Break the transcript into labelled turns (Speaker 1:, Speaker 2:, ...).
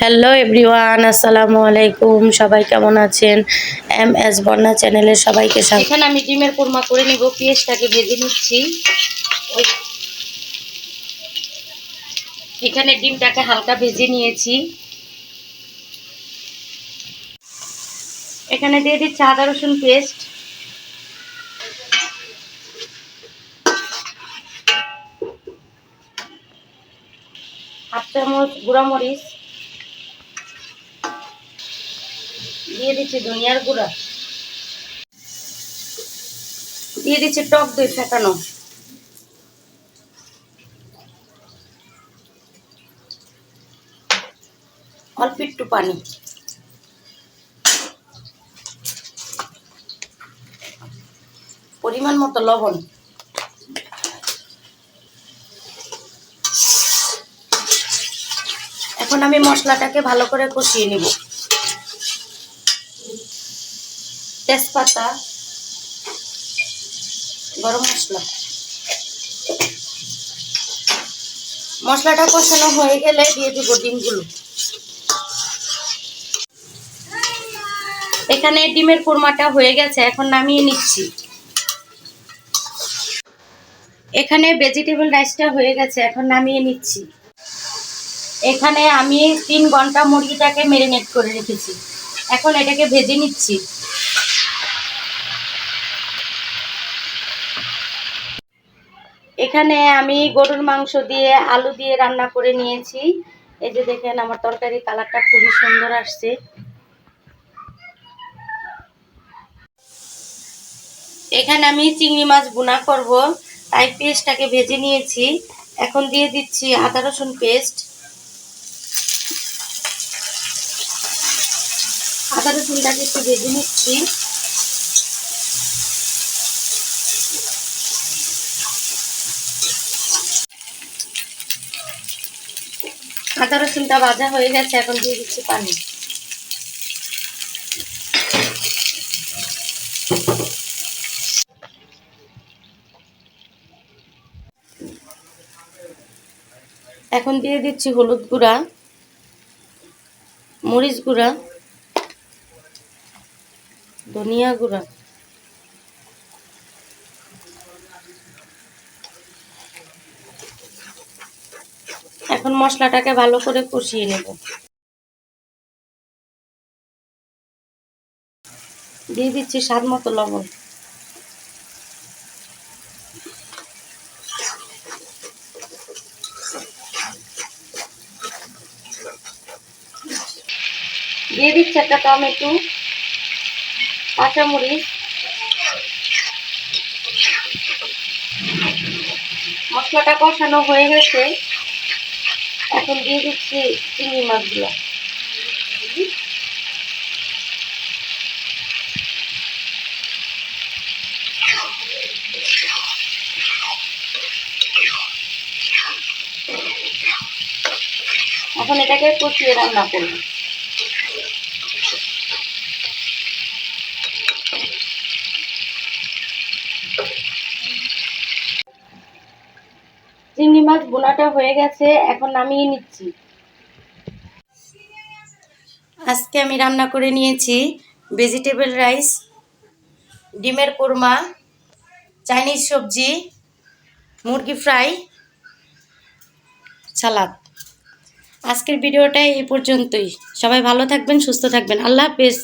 Speaker 1: Hello everyone, আসসালামু আলাইকুম। সবাই কেমন আছেন? এম এস বন্যা চ্যানেলের সবাইকে স্বাগত। এখানে আমি ডিমের কোরমা করে নিব। পেঁয়াজটাকে ভেজে নিচ্ছি। এখানে ডিমটাকে হালকা ভেজে নিয়েছি। এখানে দিয়ে দিচ্ছি আদা রসুন পেস্ট, হাফ চামচ গুঁড়া মরিচ, দিয়ে দিচ্ছি ধনিয়ার গুঁড়া, দিয়ে দিচ্ছি টক দই ফেটানো, অল্প একটু পানি, পরিমাণ মতো লবণ। এখন আমি মশলাটাকে ভালো করে কষিয়ে নিব। তেজপাতা, গরম মশলা, মশলাটা কষানো হয়ে গেলে দিয়ে দিব ডিমগুলো। এখানে ডিমের কোরমাটা হয়ে গেছে, এখন নামিয়ে নিচ্ছি। এখানে ভেজিটেবল রাইসটা হয়ে গেছে, এখন নামিয়ে নিচ্ছি। এখানে আমি 3 ঘন্টা মুরগিটাকে ম্যারিনেট করে রেখেছি, এখন এটাকে ভেজে নিচ্ছি। এখানে আমি গরুর মাংস দিয়ে আলু দিয়ে রান্না করে নিয়েছি। এই যে দেখেন, আমার তরকারি কালারটা খুবই সুন্দর আসছে। এখানে আমি চিংড়ি মাছ ভুনা করব, তাই পেস্টটাকে ভেজে নিয়েছি। এখন দিয়ে দিচ্ছি আদা রসুন পেস্ট। আদা রসুনটাকে একটু ভেজে নিচ্ছি। আদা রসুনটা ভাজা হয়ে গেছে, এখন দিয়ে দিচ্ছি পানি। এখন দিয়ে দিচ্ছি হলুদ গুঁড়া, মরিচ গুঁড়া, ধনিয়া গুঁড়া। এখন মশলাটাকে ভালো করে কষিয়ে নেব। দিয়ে দিচ্ছি স্বাদ মতো লবণ। দিয়ে দিচ্ছি একটা টমেটো, কাঁচামরিচ। মশলাটা কষানো হয়ে গেছে, এখন দিয়ে দিচ্ছি চিংড়ি মাছগুলো। এখন এটাকে কষিয়ে রান্না করব। চিংড়ি মাছ বোনাটা হয়ে গেছে, এখন নামিয়ে নিচ্ছি। আজকে আমি রান্না করে নিয়েছি ভেজিটেবল রাইস, ডিমের কোরমা, চাইনিজ সবজি, মুরগি ফ্রাই, সালাদ। আজকের ভিডিওটা এই পর্যন্তই। সবাই ভালো থাকবেন, সুস্থ থাকবেন। আল্লাহ হাফেজ।